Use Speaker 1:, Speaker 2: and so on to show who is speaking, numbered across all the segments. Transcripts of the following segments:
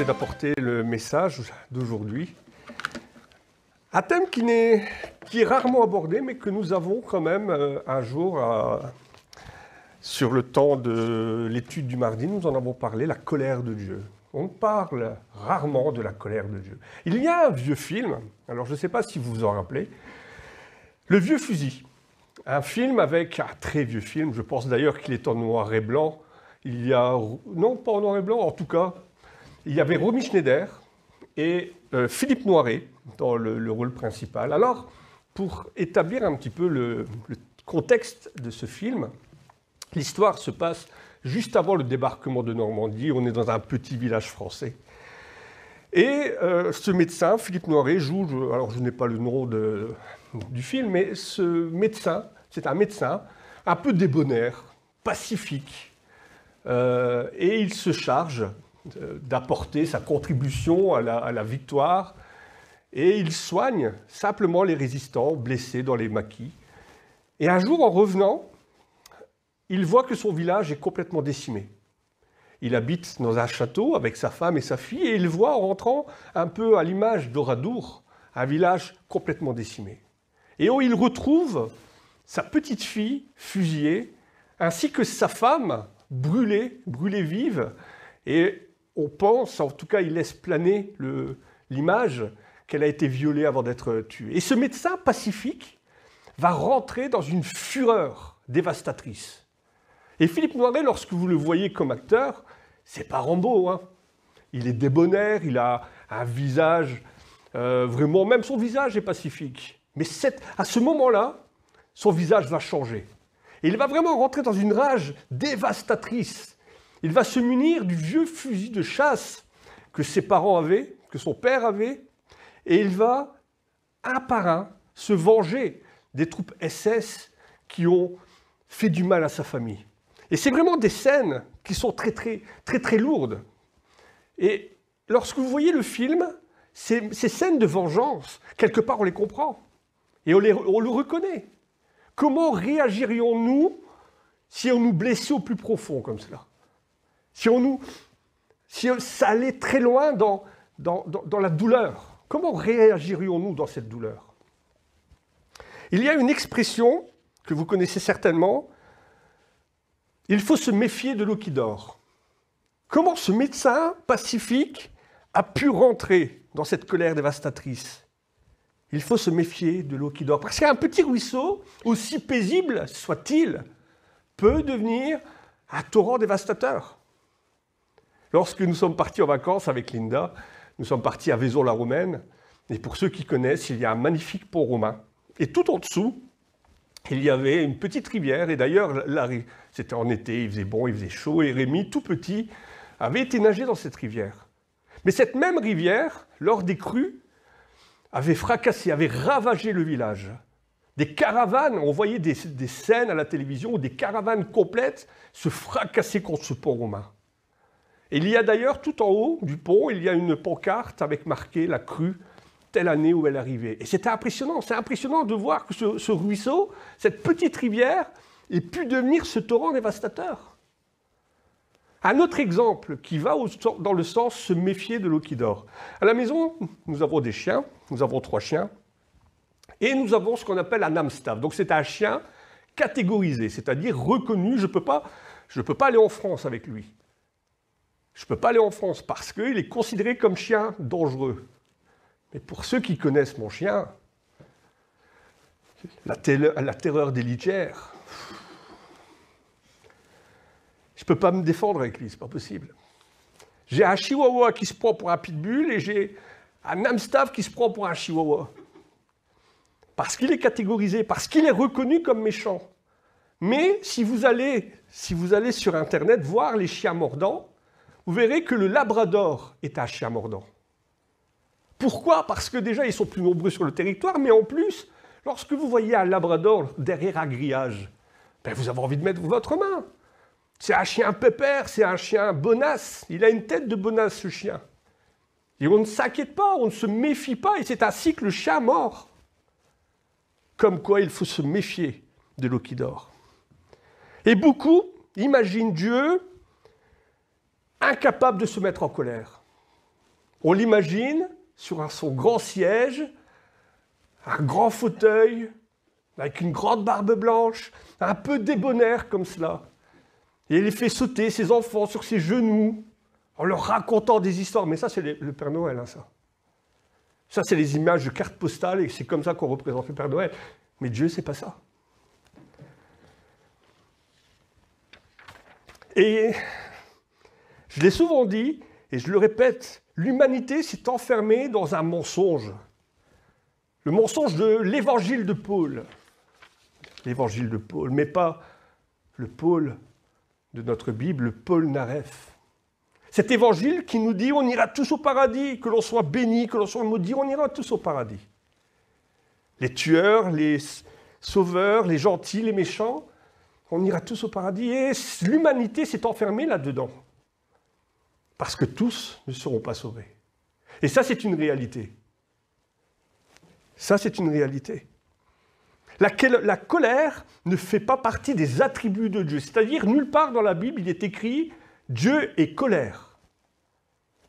Speaker 1: c'est d'apporter le message d'aujourd'hui. Un thème qui est rarement abordé, mais que nous avons quand même un jour, sur le temps de l'étude du mardi, nous en avons parlé, la colère de Dieu. On parle rarement de la colère de Dieu. Il y a un vieux film, alors je ne sais pas si vous vous en rappelez, Le Vieux Fusil. Un film avec un très vieux film, je pense d'ailleurs qu'il est en noir et blanc. Il y a, non pas en noir et blanc, en tout cas, il y avait Romy Schneider et Philippe Noiret dans le rôle principal. Alors, pour établir un petit peu le contexte de ce film, l'histoire se passe juste avant le débarquement de Normandie. On est dans un petit village français. Et ce médecin, Philippe Noiret, joue, alors je n'ai pas le nom du film, mais ce médecin, c'est un médecin un peu débonnaire, pacifique, et il se charge d'apporter sa contribution à la victoire, et il soigne simplement les résistants blessés dans les maquis. Et un jour, en revenant, il voit que son village est complètement décimé. Il habite dans un château avec sa femme et sa fille, et il voit, en rentrant, un peu à l'image d'Oradour, un village complètement décimé. Et où il retrouve sa petite fille fusillée, ainsi que sa femme brûlée vive. Et on pense, en tout cas il laisse planer l'image qu'elle a été violée avant d'être tuée. Et ce médecin pacifique va rentrer dans une fureur dévastatrice. Et Philippe Noiret, lorsque vous le voyez comme acteur, c'est pas Rambo, hein. Il est débonnaire, il a un visage, vraiment, même son visage est pacifique. Mais à ce moment-là, son visage va changer. Et il va vraiment rentrer dans une rage dévastatrice. Il va se munir du vieux fusil de chasse que ses parents avaient, que son père avait, et il va, un par un, se venger des troupes SS qui ont fait du mal à sa famille. Et c'est vraiment des scènes qui sont très lourdes. Et lorsque vous voyez le film, ces scènes de vengeance, quelque part on les comprend. Et on le reconnaît. Comment réagirions-nous si on nous blessait au plus profond comme cela? Si ça allait très loin dans la douleur, comment réagirions-nous dans cette douleur? Il y a une expression que vous connaissez certainement, il faut se méfier de l'eau qui dort. Comment ce médecin pacifique a pu rentrer dans cette colère dévastatrice? Il faut se méfier de l'eau qui dort. Parce qu'un petit ruisseau, aussi paisible soit-il, peut devenir un torrent dévastateur. Lorsque nous sommes partis en vacances avec Linda, nous sommes partis à Vaison-la-Romaine. Et pour ceux qui connaissent, il y a un magnifique pont romain. Et tout en dessous, il y avait une petite rivière. Et d'ailleurs, c'était en été, il faisait bon, il faisait chaud. Et Rémi, tout petit, avait été nager dans cette rivière. Mais cette même rivière, lors des crues, avait fracassé, avait ravagé le village. Des caravanes, on voyait des scènes à la télévision où des caravanes complètes se fracassaient contre ce pont romain. Et il y a d'ailleurs, tout en haut du pont, il y a une pancarte avec marqué la crue, telle année où elle arrivait. Et c'était impressionnant, c'est impressionnant de voir que ce ruisseau, cette petite rivière, ait pu devenir ce torrent dévastateur. Un autre exemple qui va dans le sens se méfier de l'eau qui dort. À la maison, nous avons des chiens, nous avons 3 chiens, et nous avons ce qu'on appelle un Amstaff. Donc c'est un chien catégorisé, c'est-à-dire reconnu. Je peux pas aller en France avec lui. Je ne peux pas aller en France parce qu'il est considéré comme chien dangereux. Mais pour ceux qui connaissent mon chien, la terreur des litières, je ne peux pas me défendre avec lui, ce n'est pas possible. J'ai un chihuahua qui se prend pour un pitbull et j'ai un Amstaff qui se prend pour un chihuahua. Parce qu'il est catégorisé, parce qu'il est reconnu comme méchant. Mais si vous allez sur Internet voir les chiens mordants, vous verrez que le Labrador est un chien mordant. Pourquoi? Parce que déjà, ils sont plus nombreux sur le territoire, mais en plus, lorsque vous voyez un Labrador derrière un grillage, vous avez envie de mettre votre main. C'est un chien pépère, c'est un chien bonasse. Il a une tête de bonasse, ce chien. Et on ne s'inquiète pas, on ne se méfie pas, et c'est ainsi que le chien mord. Comme quoi, il faut se méfier de l'eau qui dort. Et beaucoup imaginent Dieu incapable de se mettre en colère. On l'imagine sur son grand siège, un grand fauteuil, avec une grande barbe blanche, un peu débonnaire comme cela. Et il fait sauter ses enfants sur ses genoux, en leur racontant des histoires. Mais ça, c'est le Père Noël, hein, ça. Ça, c'est les images de cartes postales, et c'est comme ça qu'on représente le Père Noël. Mais Dieu, c'est pas ça. Et je l'ai souvent dit, et je le répète, l'humanité s'est enfermée dans un mensonge. Le mensonge de l'évangile de Paul. L'évangile de Paul, mais pas le Paul de notre Bible, le Paul Naref. Cet évangile qui nous dit on ira tous au paradis, que l'on soit béni, que l'on soit maudit, on ira tous au paradis. Les tueurs, les sauveurs, les gentils, les méchants, on ira tous au paradis. Et l'humanité s'est enfermée là-dedans. Parce que tous ne seront pas sauvés. Et ça, c'est une réalité. Ça, c'est une réalité. La colère ne fait pas partie des attributs de Dieu. C'est-à-dire, nulle part dans la Bible, il est écrit « Dieu est colère ».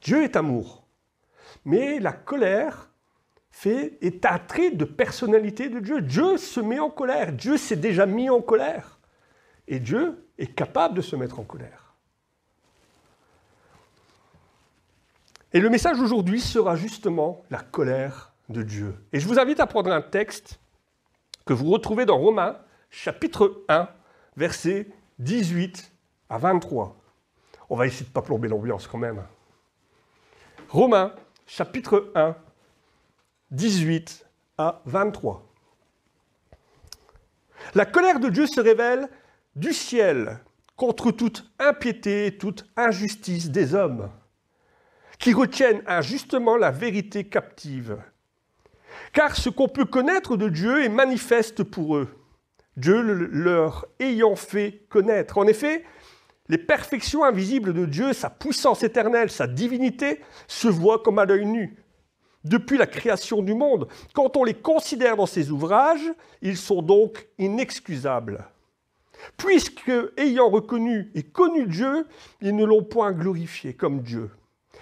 Speaker 1: Dieu est amour. Mais la colère est un trait de personnalité de Dieu. Dieu se met en colère. Dieu s'est déjà mis en colère. Et Dieu est capable de se mettre en colère. Et le message aujourd'hui sera justement la colère de Dieu. Et je vous invite à prendre un texte que vous retrouvez dans Romains, chapitre 1, versets 18 à 23. On va essayer de ne pas plomber l'ambiance quand même. Romains, chapitre 1, 18 à 23. La colère de Dieu se révèle du ciel contre toute impiété et toute injustice des hommes, qui retiennent injustement la vérité captive. Car ce qu'on peut connaître de Dieu est manifeste pour eux, Dieu leur ayant fait connaître. En effet, les perfections invisibles de Dieu, sa puissance éternelle, sa divinité, se voient comme à l'œil nu. Depuis la création du monde, quand on les considère dans ses ouvrages, ils sont donc inexcusables. Puisque, ayant reconnu et connu Dieu, ils ne l'ont point glorifié comme Dieu,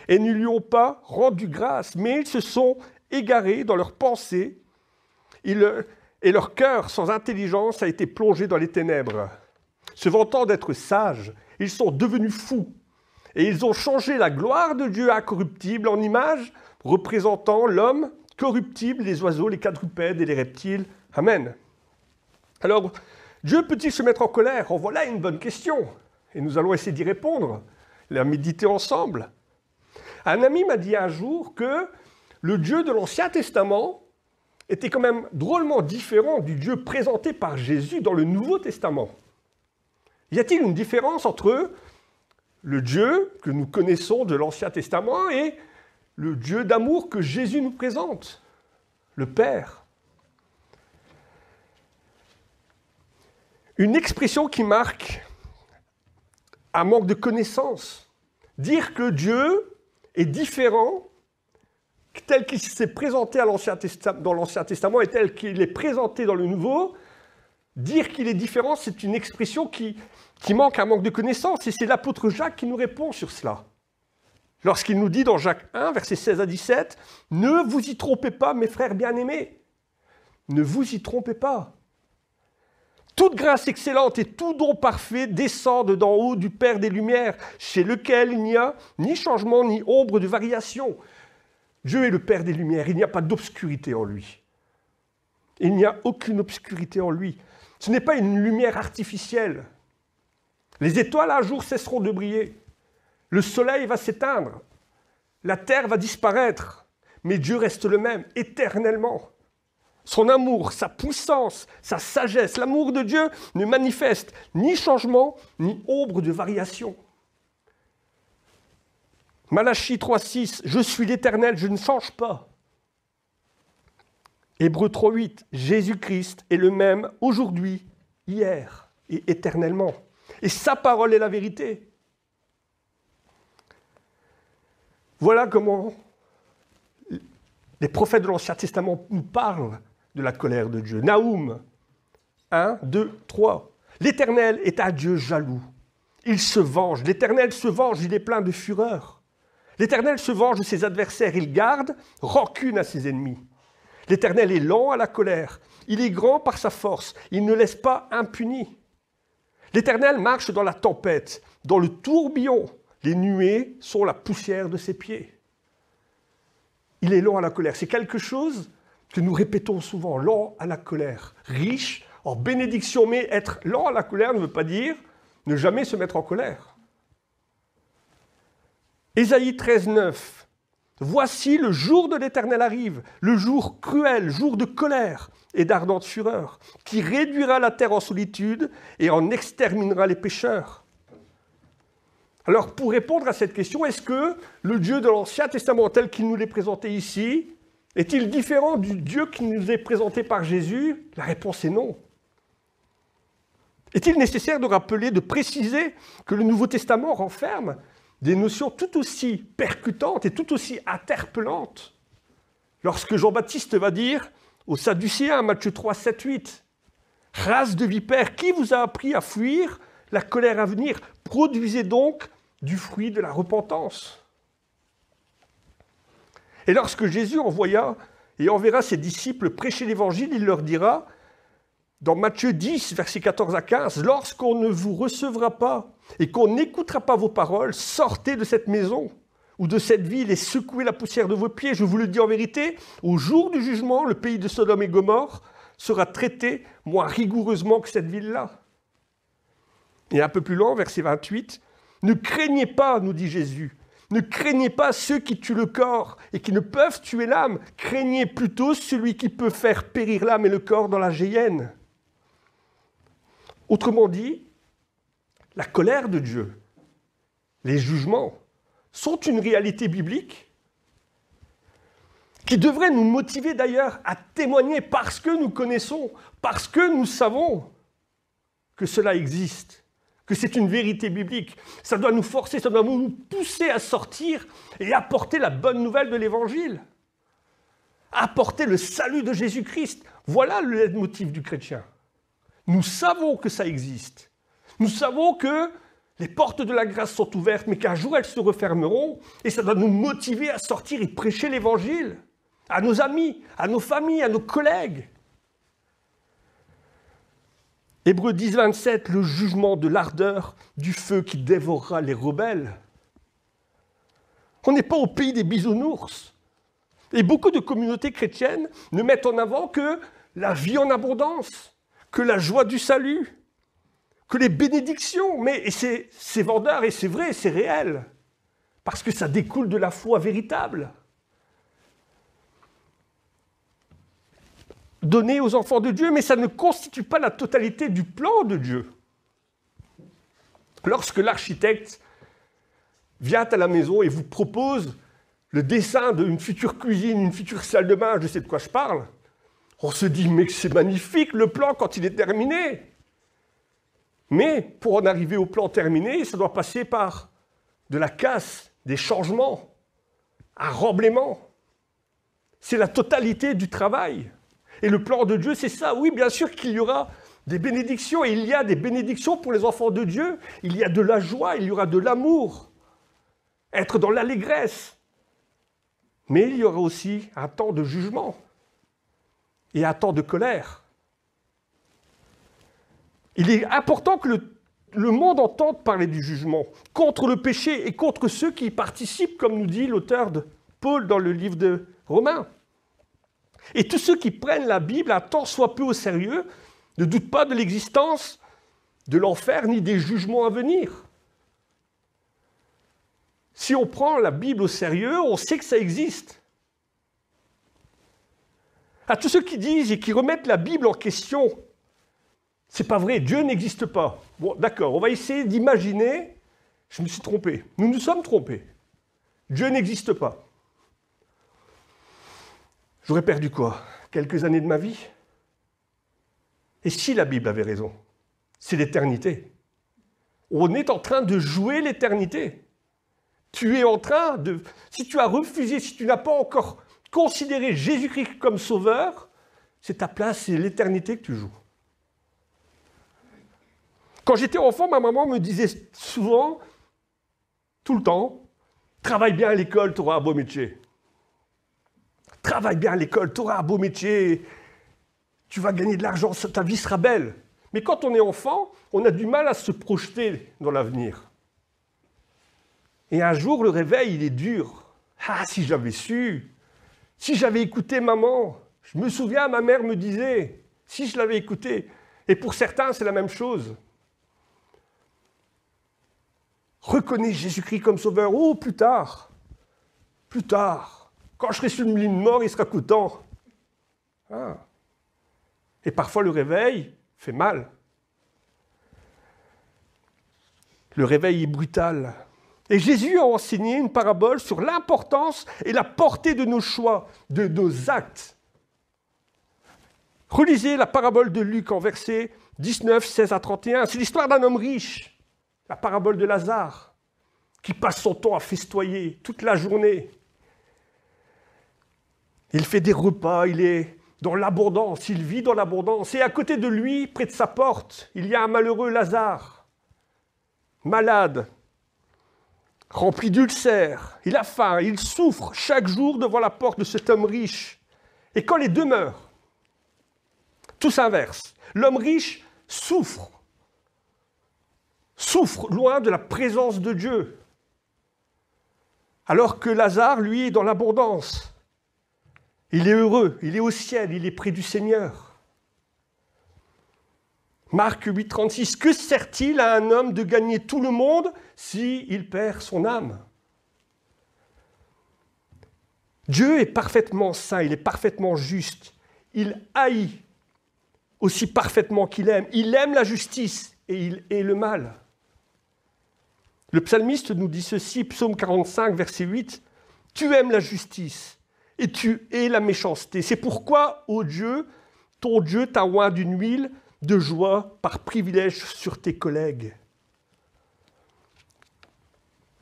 Speaker 1: et ne lui ont pas rendu grâce, mais ils se sont égarés dans leurs pensées, et leur cœur sans intelligence a été plongé dans les ténèbres. Se vantant d'être sages, ils sont devenus fous, et ils ont changé la gloire de Dieu incorruptible en image représentant l'homme corruptible, les oiseaux, les quadrupèdes et les reptiles. Amen. Alors, Dieu peut-il se mettre en colère? En voilà une bonne question, et nous allons essayer d'y répondre, la méditer ensemble. Un ami m'a dit un jour que le Dieu de l'Ancien Testament était quand même drôlement différent du Dieu présenté par Jésus dans le Nouveau Testament. Y a-t-il une différence entre le Dieu que nous connaissons de l'Ancien Testament et le Dieu d'amour que Jésus nous présente, le Père? Une expression qui marque un manque de connaissance. Dire que Dieu est différent tel qu'il s'est présenté dans l'Ancien Testament et tel qu'il est présenté dans le Nouveau, dire qu'il est différent, c'est une expression qui manque un manque de connaissance. Et c'est l'apôtre Jacques qui nous répond sur cela. Lorsqu'il nous dit dans Jacques 1, versets 16 à 17, « Ne vous y trompez pas, mes frères bien-aimés. Ne vous y trompez pas. Toute grâce excellente et tout don parfait descendent d'en haut du Père des Lumières, chez lequel il n'y a ni changement ni ombre de variation. » Dieu est le Père des Lumières, il n'y a pas d'obscurité en lui. Il n'y a aucune obscurité en lui. Ce n'est pas une lumière artificielle. Les étoiles un jour cesseront de briller. Le soleil va s'éteindre. La terre va disparaître. Mais Dieu reste le même, éternellement. Son amour, sa puissance, sa sagesse, l'amour de Dieu ne manifeste ni changement, ni ombre de variation. Malachie 3,6, « Je suis l'Éternel, je ne change pas. » Hébreux 3,8, « Jésus-Christ est le même aujourd'hui, hier et éternellement. » Et sa parole est la vérité. Voilà comment les prophètes de l'Ancien Testament nous parlent de la colère de Dieu. Naoum 1, 2, 3. « L'Éternel est un Dieu jaloux. Il se venge. L'Éternel se venge, il est plein de fureur. L'Éternel se venge de ses adversaires, il garde rancune à ses ennemis. L'Éternel est lent à la colère, il est grand par sa force, il ne laisse pas impuni. L'Éternel marche dans la tempête, dans le tourbillon, les nuées sont la poussière de ses pieds. Il est lent à la colère, c'est quelque chose que nous répétons souvent, lent à la colère, riche en bénédiction, mais être lent à la colère ne veut pas dire ne jamais se mettre en colère. Ésaïe 13, 9. Voici le jour de l'Éternel arrive, le jour cruel, jour de colère et d'ardente fureur, qui réduira la terre en solitude et en exterminera les pécheurs. Alors, pour répondre à cette question, est-ce que le Dieu de l'Ancien Testament tel qu'il nous l'est présenté ici, est-il différent du Dieu qui nous est présenté par Jésus? La réponse est non. Est-il nécessaire de rappeler, de préciser que le Nouveau Testament renferme des notions tout aussi percutantes et tout aussi interpellantes? Lorsque Jean-Baptiste va dire aux Sadducéens, Matthieu 3, 7, 8, « Race de vipères, qui vous a appris à fuir la colère à venir? Produisez donc du fruit de la repentance. » Et lorsque Jésus envoya et enverra ses disciples prêcher l'Évangile, il leur dira, dans Matthieu 10, versets 14 à 15, « Lorsqu'on ne vous recevra pas et qu'on n'écoutera pas vos paroles, sortez de cette maison ou de cette ville et secouez la poussière de vos pieds. Je vous le dis en vérité, au jour du jugement, le pays de Sodome et Gomorrhe sera traité moins rigoureusement que cette ville-là. » Et un peu plus loin, verset 28, « Ne craignez pas, nous dit Jésus, ne craignez pas ceux qui tuent le corps et qui ne peuvent tuer l'âme. Craignez plutôt celui qui peut faire périr l'âme et le corps dans la géhenne. » Autrement dit, la colère de Dieu, les jugements, sont une réalité biblique qui devrait nous motiver d'ailleurs à témoigner parce que nous connaissons, parce que nous savons que cela existe, que c'est une vérité biblique. Ça doit nous forcer, ça doit nous pousser à sortir et apporter la bonne nouvelle de l'Évangile, apporter le salut de Jésus-Christ. Voilà le leitmotiv du chrétien. Nous savons que ça existe. Nous savons que les portes de la grâce sont ouvertes, mais qu'un jour elles se refermeront, et ça doit nous motiver à sortir et prêcher l'Évangile à nos amis, à nos familles, à nos collègues. Hébreux 10, 27, le jugement de l'ardeur du feu qui dévorera les rebelles. On n'est pas au pays des bisounours. Et beaucoup de communautés chrétiennes ne mettent en avant que la vie en abondance, que la joie du salut, que les bénédictions. Mais c'est vendeur et c'est vrai, c'est réel. Parce que ça découle de la foi véritable. Donné aux enfants de Dieu, mais ça ne constitue pas la totalité du plan de Dieu. Lorsque l'architecte vient à la maison et vous propose le dessin d'une future cuisine, une future salle de bain, je sais de quoi je parle, on se dit, mais c'est magnifique le plan quand il est terminé. Mais pour en arriver au plan terminé, ça doit passer par de la casse, des changements, un remblaiement. C'est la totalité du travail. Et le plan de Dieu, c'est ça. Oui, bien sûr qu'il y aura des bénédictions, et il y a des bénédictions pour les enfants de Dieu. Il y a de la joie, il y aura de l'amour, être dans l'allégresse. Mais il y aura aussi un temps de jugement et un temps de colère. Il est important que le monde entende parler du jugement contre le péché et contre ceux qui y participent, comme nous dit l'auteur de Paul dans le livre de Romains. Et tous ceux qui prennent la Bible un tant soit peu au sérieux ne doutent pas de l'existence de l'enfer ni des jugements à venir. Si on prend la Bible au sérieux, on sait que ça existe. À tous ceux qui disent et qui remettent la Bible en question, c'est pas vrai, Dieu n'existe pas. Bon, d'accord, on va essayer d'imaginer, je me suis trompé, nous nous sommes trompés. Dieu n'existe pas. J'aurais perdu quoi? Quelques années de ma vie? Et si la Bible avait raison? C'est l'éternité. On est en train de jouer l'éternité. Tu es en train de... Si tu as refusé, si tu n'as pas encore considéré Jésus-Christ comme sauveur, c'est ta place, c'est l'éternité que tu joues. Quand j'étais enfant, ma maman me disait souvent, tout le temps, Travaille bien à l'école, tu auras un beau métier. Travaille bien à l'école, tu auras un beau métier. Tu vas gagner de l'argent, ta vie sera belle. Mais quand on est enfant, on a du mal à se projeter dans l'avenir. Et un jour, le réveil, il est dur. Ah, si j'avais su, si j'avais écouté maman. Je me souviens, ma mère me disait, si je l'avais écouté. Et pour certains, c'est la même chose. Reconnais Jésus-Christ comme sauveur. Oh, plus tard. Plus tard. Quand je serai sur une ligne de mort, il sera content. Ah. Et parfois, le réveil fait mal. Le réveil est brutal. Et Jésus a enseigné une parabole sur l'importance et la portée de nos choix, de nos actes. Relisez la parabole de Luc en versets 19, 16 à 31. C'est l'histoire d'un homme riche, la parabole de Lazare, qui passe son temps à festoyer toute la journée. Il fait des repas, il est dans l'abondance, il vit dans l'abondance. Et à côté de lui, près de sa porte, il y a un malheureux Lazare, malade, rempli d'ulcères. Il a faim, il souffre chaque jour devant la porte de cet homme riche. Et quand les deux meurent, tout s'inverse. L'homme riche souffre loin de la présence de Dieu. Alors que Lazare, lui, est dans l'abondance. Il est heureux, il est au ciel, il est près du Seigneur. Marc 8, 36. Que sert-il à un homme de gagner tout le monde s'il perd son âme? Dieu est parfaitement saint, il est parfaitement juste. Il haït aussi parfaitement qu'il aime. Il aime la justice et il hait le mal. Le psalmiste nous dit ceci, psaume 45, verset 8. « Tu aimes la justice et tu hais la méchanceté. C'est pourquoi, ô Dieu, ton Dieu t'a oint d'une huile de joie par privilège sur tes collègues. »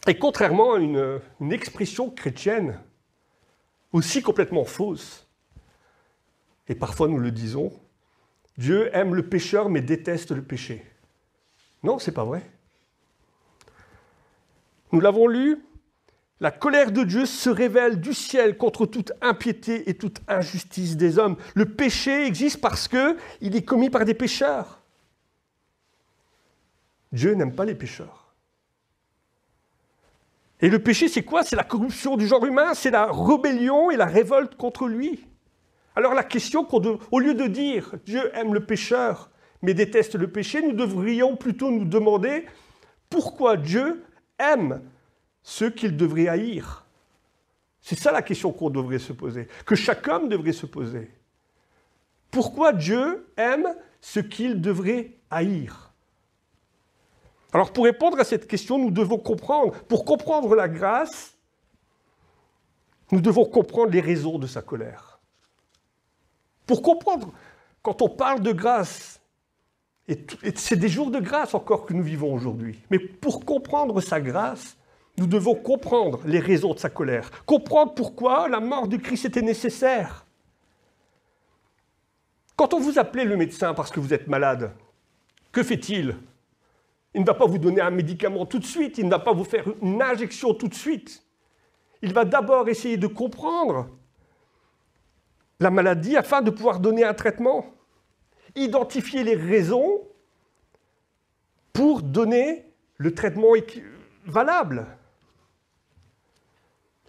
Speaker 1: Et contrairement à une expression chrétienne, aussi complètement fausse, et parfois nous le disons, Dieu aime le pécheur mais déteste le péché. Non, ce n'est pas vrai. Nous l'avons lu, la colère de Dieu se révèle du ciel contre toute impiété et toute injustice des hommes. Le péché existe parce qu'il est commis par des pécheurs. Dieu n'aime pas les pécheurs. Et le péché, c'est quoi? C'est la corruption du genre humain, c'est la rébellion et la révolte contre lui. Alors la question, au lieu de dire « Dieu aime le pécheur, mais déteste le péché », nous devrions plutôt nous demander pourquoi Dieu aime ceux qu'il devrait haïr. C'est ça la question qu'on devrait se poser, que chaque homme devrait se poser. Pourquoi Dieu aime ce qu'il devrait haïr? Alors pour répondre à cette question, nous devons comprendre, pour comprendre la grâce, nous devons comprendre les raisons de sa colère. Pour comprendre, quand on parle de grâce, et c'est des jours de grâce encore que nous vivons aujourd'hui, mais pour comprendre sa grâce, nous devons comprendre les raisons de sa colère, comprendre pourquoi la mort de Christ était nécessaire. Quand on vous appelle le médecin parce que vous êtes malade, que fait-il? Il ne va pas vous donner un médicament tout de suite, il ne va pas vous faire une injection tout de suite. Il va d'abord essayer de comprendre la maladie afin de pouvoir donner un traitement, identifier les raisons pour donner le traitement valable.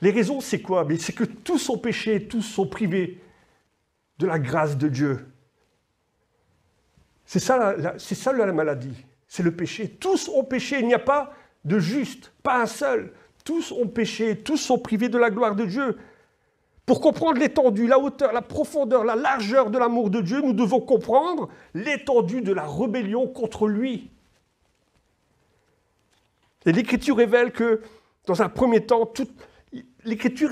Speaker 1: Les raisons, c'est quoi? C'est que tous sont péchés, tous sont privés de la grâce de Dieu. C'est ça la maladie, c'est le péché. Tous ont péché, il n'y a pas de juste, pas un seul. Tous ont péché, tous sont privés de la gloire de Dieu. Pour comprendre l'étendue, la hauteur, la profondeur, la largeur de l'amour de Dieu, nous devons comprendre l'étendue de la rébellion contre lui. Et l'Écriture révèle que, dans un premier temps, l'Écriture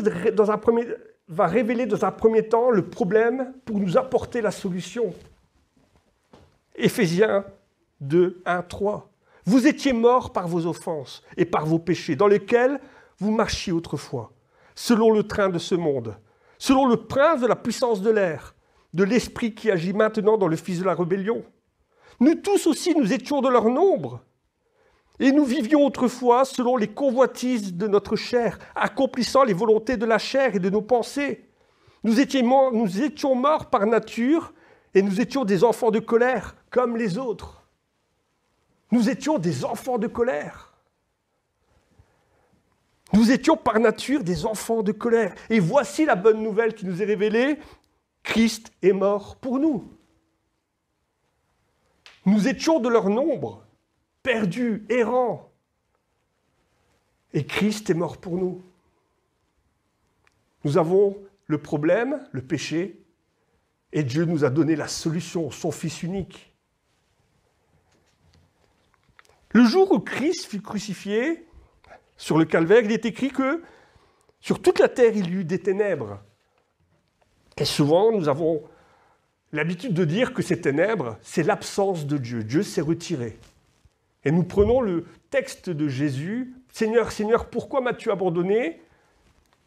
Speaker 1: va révéler dans un premier temps le problème pour nous apporter la solution. Éphésiens 2, 1, 3. Vous étiez morts par vos offenses et par vos péchés, dans lesquels vous marchiez autrefois, selon le train de ce monde, selon le prince de la puissance de l'air, de l'esprit qui agit maintenant dans le fils de la rébellion. Nous tous aussi, nous étions de leur nombre. Et nous vivions autrefois selon les convoitises de notre chair, accomplissant les volontés de la chair et de nos pensées. Nous étions morts par nature et nous étions des enfants de colère, comme les autres. Nous étions des enfants de colère. Nous étions par nature des enfants de colère. Et voici la bonne nouvelle qui nous est révélée. Christ est mort pour nous. Nous étions de leur nombre, perdus, errants. Et Christ est mort pour nous. Nous avons le problème, le péché, et Dieu nous a donné la solution, son Fils unique. Le jour où Christ fut crucifié sur le calvaire, il est écrit que sur toute la terre, il y eut des ténèbres. Et souvent, nous avons l'habitude de dire que ces ténèbres, c'est l'absence de Dieu. Dieu s'est retiré. Et nous prenons le texte de Jésus, « Seigneur, Seigneur, pourquoi m'as-tu abandonné ?»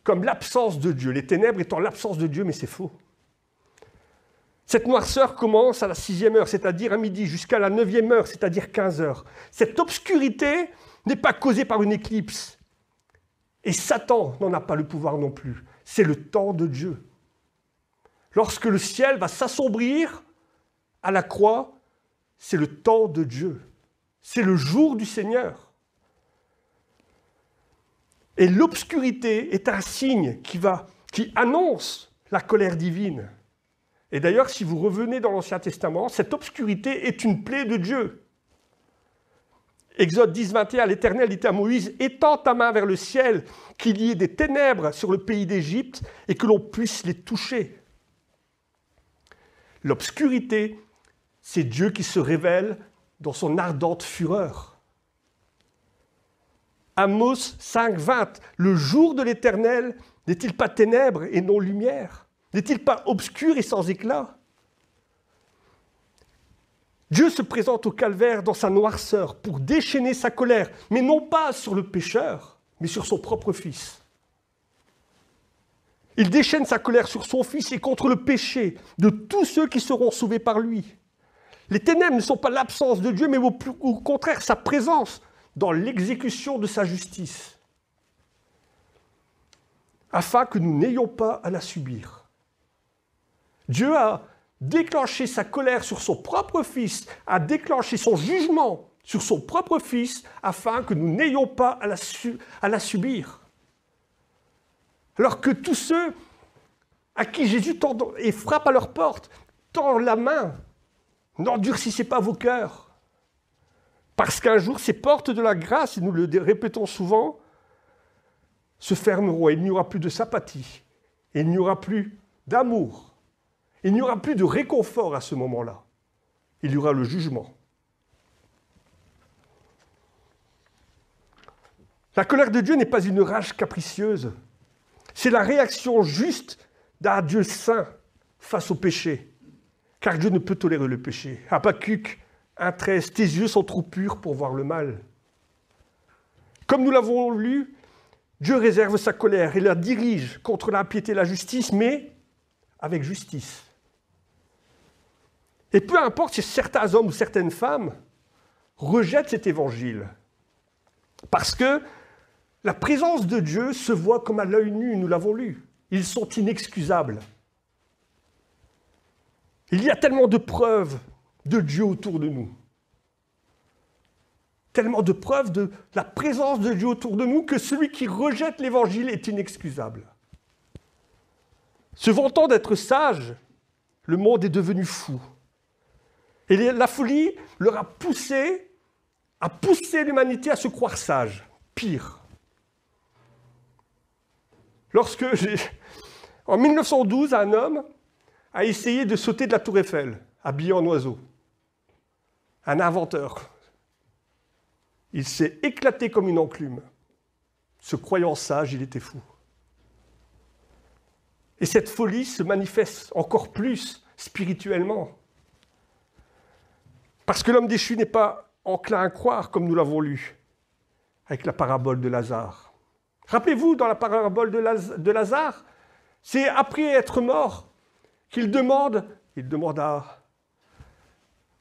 Speaker 1: comme l'absence de Dieu. Les ténèbres étant l'absence de Dieu, mais c'est faux. Cette noirceur commence à la 6e heure, c'est-à-dire à midi, jusqu'à la 9e heure, c'est-à-dire 15 heures. Cette obscurité n'est pas causée par une éclipse. Et Satan n'en a pas le pouvoir non plus. C'est le temps de Dieu. Lorsque le ciel va s'assombrir à la croix, c'est le temps de Dieu. C'est le jour du Seigneur. Et l'obscurité est un signe qui annonce la colère divine. Et d'ailleurs, si vous revenez dans l'Ancien Testament, cette obscurité est une plaie de Dieu. Exode 10, 21, l'Éternel dit à Moïse, « Étends ta main vers le ciel, qu'il y ait des ténèbres sur le pays d'Égypte et que l'on puisse les toucher. » L'obscurité, c'est Dieu qui se révèle dans son ardente fureur. Amos 5, 20, « Le jour de l'Éternel n'est-il pas ténèbres et non lumière? N'est-il pas obscur et sans éclat ?» Dieu se présente au calvaire dans sa noirceur pour déchaîner sa colère, mais non pas sur le pécheur, mais sur son propre Fils. Il déchaîne sa colère sur son Fils et contre le péché de tous ceux qui seront sauvés par lui. Les ténèbres ne sont pas l'absence de Dieu, mais au contraire sa présence dans l'exécution de sa justice, afin que nous n'ayons pas à la subir. Dieu a déclenché sa colère sur son propre Fils, a déclenché son jugement sur son propre Fils, afin que nous n'ayons pas à la subir. Alors que tous ceux à qui Jésus tend et frappe à leur porte, tend la main, n'endurcissez pas vos cœurs. Parce qu'un jour, ces portes de la grâce, et nous le répétons souvent, se fermeront et il n'y aura plus de sympathie, et il n'y aura plus d'amour, il n'y aura plus de réconfort à ce moment-là. Il y aura le jugement. La colère de Dieu n'est pas une rage capricieuse, c'est la réaction juste d'un Dieu saint face au péché, car Dieu ne peut tolérer le péché. Habakkuk 1,13, tes yeux sont trop purs pour voir le mal. Comme nous l'avons lu, Dieu réserve sa colère et la dirige contre l'impiété et la justice, mais avec justice. Et peu importe si certains hommes ou certaines femmes rejettent cet évangile, parce que la présence de Dieu se voit comme à l'œil nu, nous l'avons lu. Ils sont inexcusables. Il y a tellement de preuves de Dieu autour de nous. Tellement de preuves de la présence de Dieu autour de nous que celui qui rejette l'évangile est inexcusable. Se vantant d'être sage, le monde est devenu fou. Et la folie leur a poussé l'humanité à se croire sage. Pire. En 1912, un homme a essayé de sauter de la tour Eiffel, habillé en oiseau. Un inventeur. Il s'est éclaté comme une enclume. Se croyant sage, il était fou. Et cette folie se manifeste encore plus spirituellement. Parce que l'homme déchu n'est pas enclin à croire, comme nous l'avons lu, avec la parabole de Lazare. Rappelez-vous, dans la parabole de Lazare, c'est après être mort qu'il demande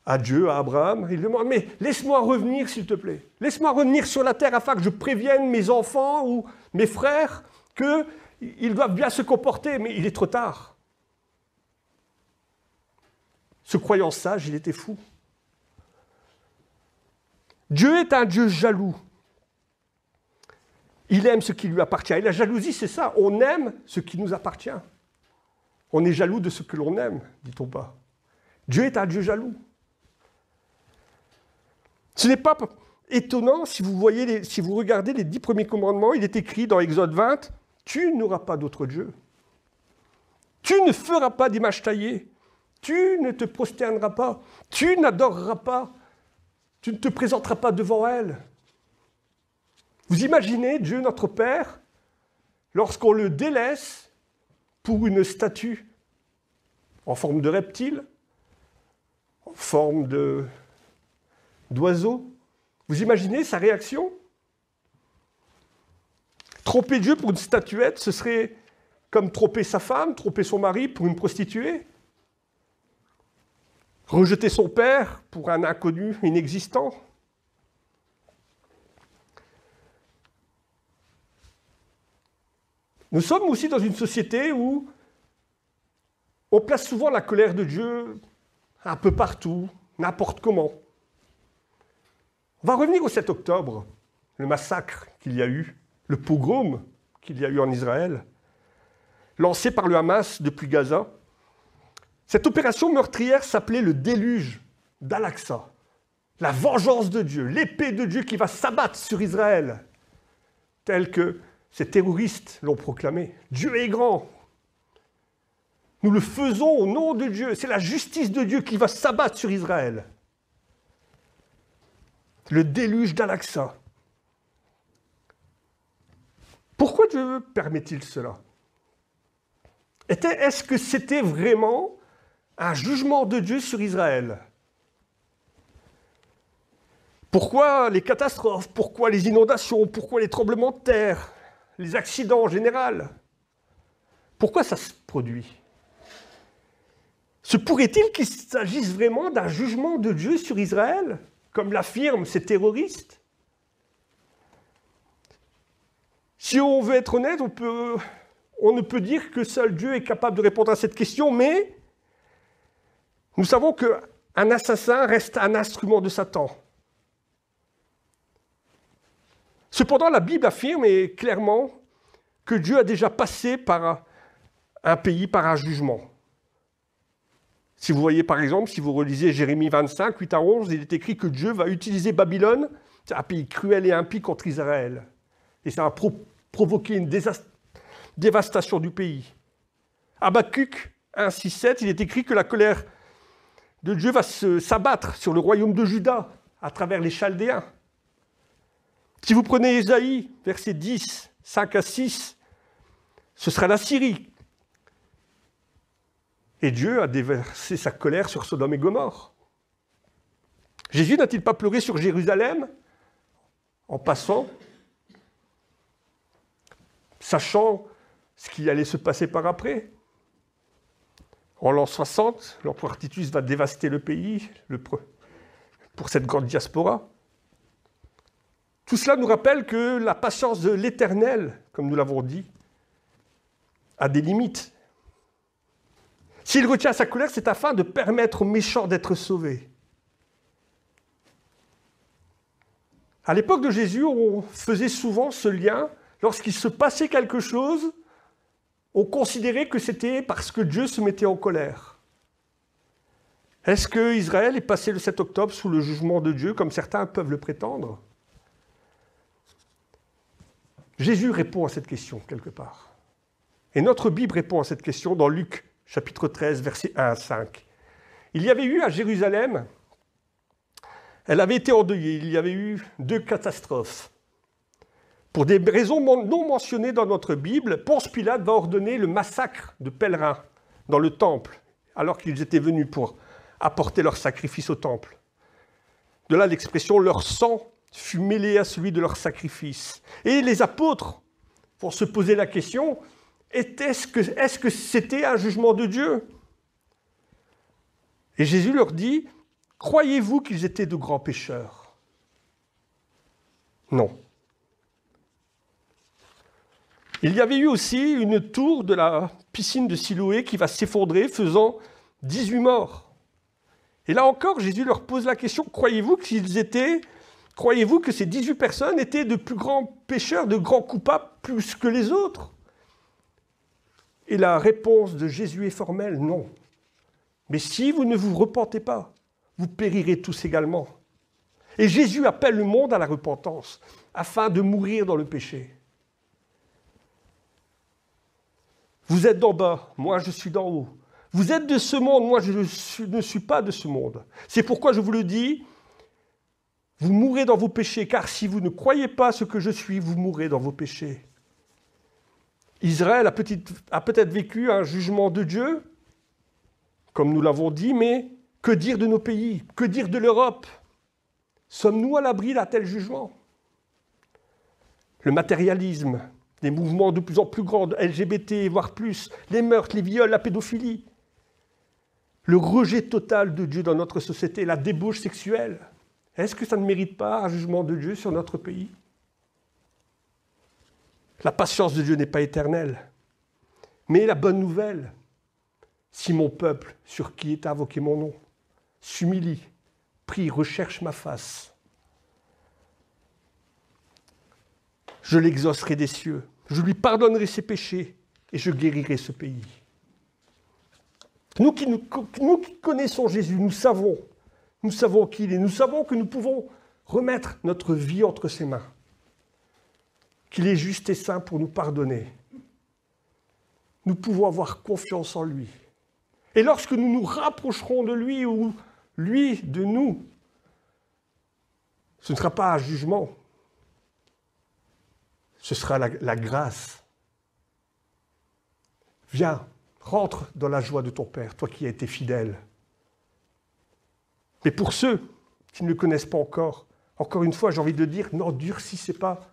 Speaker 1: à Dieu, à Abraham. Il demande, mais laisse-moi revenir, s'il te plaît. Laisse-moi revenir sur la terre afin que je prévienne mes enfants ou mes frères qu'ils doivent bien se comporter. Mais il est trop tard. Ce croyant sage, il était fou. Dieu est un Dieu jaloux. Il aime ce qui lui appartient. Et la jalousie, c'est ça. On aime ce qui nous appartient. On est jaloux de ce que l'on aime, dit-on pas. Dieu est un Dieu jaloux. Ce n'est pas étonnant si vous regardez les 10 premiers commandements, il est écrit dans Exode 20, « Tu n'auras pas d'autre Dieu. Tu ne feras pas d'image taillée. Tu ne te prosterneras pas. Tu n'adoreras pas. Tu ne te présenteras pas devant elle. » Vous imaginez Dieu, notre Père, lorsqu'on le délaisse pour une statue en forme de reptile, en forme d'oiseau. Vous imaginez sa réaction? Tromper Dieu pour une statuette, ce serait comme tromper sa femme, tromper son mari pour une prostituée. Rejeter son père pour un inconnu inexistant. Nous sommes aussi dans une société où on place souvent la colère de Dieu un peu partout, n'importe comment. On va revenir au 7 octobre, le massacre qu'il y a eu, le pogrom qu'il y a eu en Israël, lancé par le Hamas depuis Gaza. Cette opération meurtrière s'appelait le déluge d'Al-Aqsa, la vengeance de Dieu, l'épée de Dieu qui va s'abattre sur Israël, tel que ces terroristes l'ont proclamé. Dieu est grand. Nous le faisons au nom de Dieu. C'est la justice de Dieu qui va s'abattre sur Israël. Le déluge d'Al-Aqsa. Pourquoi Dieu permet-il cela? Est-ce que c'était vraiment un jugement de Dieu sur Israël? Pourquoi les catastrophes? Pourquoi les inondations? Pourquoi les tremblements de terre? Les accidents en général? Pourquoi ça se produit? Se pourrait-il qu'il s'agisse vraiment d'un jugement de Dieu sur Israël, comme l'affirment ces terroristes? Si on veut être honnête, on ne peut dire que seul Dieu est capable de répondre à cette question, mais nous savons qu'un assassin reste un instrument de Satan. Cependant, la Bible affirme et clairement que Dieu a déjà passé par un pays, par un jugement. Si vous voyez par exemple, si vous relisez Jérémie 25, 8 à 11, il est écrit que Dieu va utiliser Babylone, c'est un pays cruel et impie contre Israël. Et ça va provoquer une dévastation du pays. Habakkuk 1, 6, 7, il est écrit que la colère de Dieu va s'abattre sur le royaume de Juda à travers les Chaldéens. Si vous prenez Ésaïe, versets 10, 5 à 6, ce sera la Syrie. Et Dieu a déversé sa colère sur Sodome et Gomorrhe. Jésus n'a-t-il pas pleuré sur Jérusalem en passant, sachant ce qui allait se passer par après? En l'an 60, l'empereur Titus va dévaster le pays pour cette grande diaspora. Tout cela nous rappelle que la patience de l'Éternel, comme nous l'avons dit, a des limites. S'il retient sa colère, c'est afin de permettre aux méchants d'être sauvés. À l'époque de Jésus, on faisait souvent ce lien. Lorsqu'il se passait quelque chose, on considérait que c'était parce que Dieu se mettait en colère. Est-ce que Israël est passé le 7 octobre sous le jugement de Dieu, comme certains peuvent le prétendre? Jésus répond à cette question, quelque part. Et notre Bible répond à cette question dans Luc, chapitre 13, versets 1 à 5. Il y avait eu à Jérusalem, elle avait été endeuillée, il y avait eu 2 catastrophes. Pour des raisons non mentionnées dans notre Bible, Ponce Pilate va ordonner le massacre de pèlerins dans le temple, alors qu'ils étaient venus pour apporter leur sacrifice au temple. De là l'expression « leur sang fut mêlé à celui de leur sacrifice ». Et les apôtres vont se poser la question, est-ce que c'était un jugement de Dieu? Et Jésus leur dit, croyez-vous qu'ils étaient de grands pécheurs? Non. Il y avait eu aussi une tour de la piscine de Siloé qui va s'effondrer, faisant 18 morts. Et là encore, Jésus leur pose la question, croyez-vous que ces 18 personnes étaient de plus grands pécheurs, de grands coupables, plus que les autres? Et la réponse de Jésus est formelle, non. Mais si vous ne vous repentez pas, vous périrez tous également. Et Jésus appelle le monde à la repentance, afin de mourir dans le péché. Vous êtes d'en bas, moi je suis d'en haut. Vous êtes de ce monde, moi je ne suis pas de ce monde. C'est pourquoi je vous le dis, vous mourrez dans vos péchés, car si vous ne croyez pas ce que je suis, vous mourrez dans vos péchés. Israël a peut-être vécu un jugement de Dieu, comme nous l'avons dit, mais que dire de nos pays? Que dire de l'Europe? Sommes-nous à l'abri d'un tel jugement? Le matérialisme, des mouvements de plus en plus grands, LGBT, voire plus, les meurtres, les viols, la pédophilie, le rejet total de Dieu dans notre société, la débauche sexuelle. Est-ce que ça ne mérite pas un jugement de Dieu sur notre pays? La patience de Dieu n'est pas éternelle. Mais la bonne nouvelle, si mon peuple, sur qui est invoqué mon nom, s'humilie, prie, recherche ma face, je l'exaucerai des cieux, je lui pardonnerai ses péchés et je guérirai ce pays. Nous qui connaissons Jésus, nous savons qui il est, nous savons que nous pouvons remettre notre vie entre ses mains, qu'il est juste et saint pour nous pardonner. Nous pouvons avoir confiance en lui. Et lorsque nous nous rapprocherons de lui ou lui de nous, ce ne sera pas un jugement, ce sera la grâce. Viens, rentre dans la joie de ton Père, toi qui as été fidèle. Mais pour ceux qui ne le connaissent pas encore une fois, j'ai envie de dire, n'endurcissez pas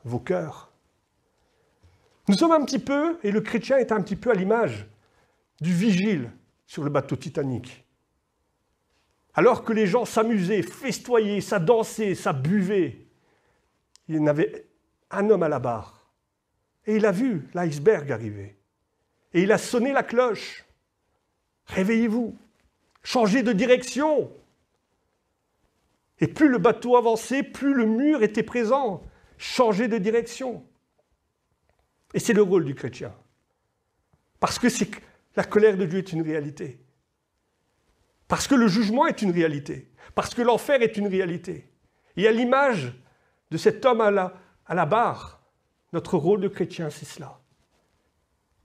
Speaker 1: vos cœurs. Nous sommes un petit peu, et le chrétien est un petit peu à l'image du vigile sur le bateau Titanic. Alors que les gens s'amusaient, festoyaient, ça dansait, ça buvait, il y avait un homme à la barre. Et il a vu l'iceberg arriver. Et il a sonné la cloche. Réveillez-vous, changez de direction. Et plus le bateau avançait, plus le mur était présent. Changez de direction. Et c'est le rôle du chrétien. Parce que la colère de Dieu est une réalité. Parce que le jugement est une réalité. Parce que l'enfer est une réalité. Et à l'image de cet homme à la barre, notre rôle de chrétien, c'est cela.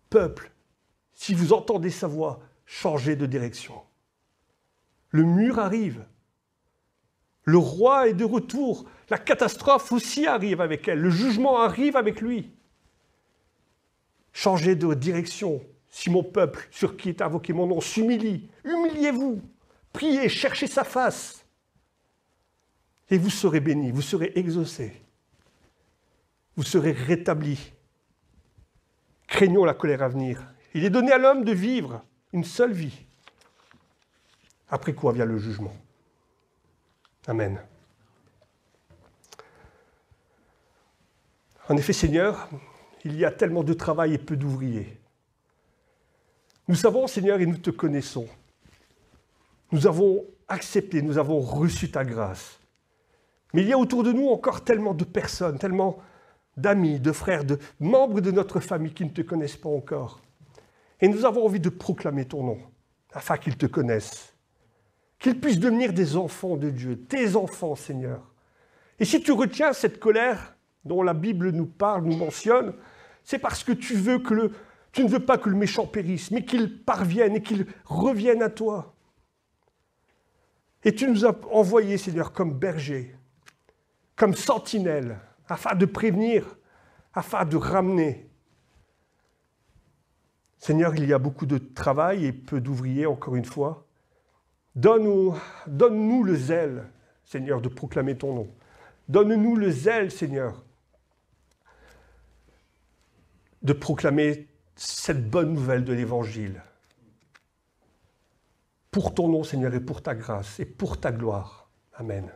Speaker 1: Peuple, si vous entendez sa voix, changez de direction. Le mur arrive. Le roi est de retour. La catastrophe aussi arrive avec elle. Le jugement arrive avec lui. Changez de direction. Si mon peuple, sur qui est invoqué mon nom, s'humilie, humiliez-vous. Priez, cherchez sa face. Et vous serez bénis, vous serez exaucés. Vous serez rétablis. Craignons la colère à venir. Il est donné à l'homme de vivre une seule vie. Après quoi vient le jugement. Amen. En effet, Seigneur, il y a tellement de travail et peu d'ouvriers. Nous savons, Seigneur, et nous te connaissons. Nous avons accepté, nous avons reçu ta grâce. Mais il y a autour de nous encore tellement de personnes, tellement d'amis, de frères, de membres de notre famille qui ne te connaissent pas encore. Et nous avons envie de proclamer ton nom, afin qu'ils te connaissent. Qu'ils puissent devenir des enfants de Dieu, tes enfants, Seigneur. Et si tu retiens cette colère dont la Bible nous parle, nous mentionne, c'est parce que tu ne veux pas que le méchant périsse, mais qu'il parvienne et qu'il revienne à toi. Et tu nous as envoyés, Seigneur, comme bergers, comme sentinelles, afin de prévenir, afin de ramener. Seigneur, il y a beaucoup de travail et peu d'ouvriers, encore une fois. Donne-nous le zèle, Seigneur, de proclamer ton nom. Donne-nous le zèle, Seigneur, de proclamer cette bonne nouvelle de l'Évangile. pour ton nom, Seigneur, et pour ta grâce, et pour ta gloire. Amen.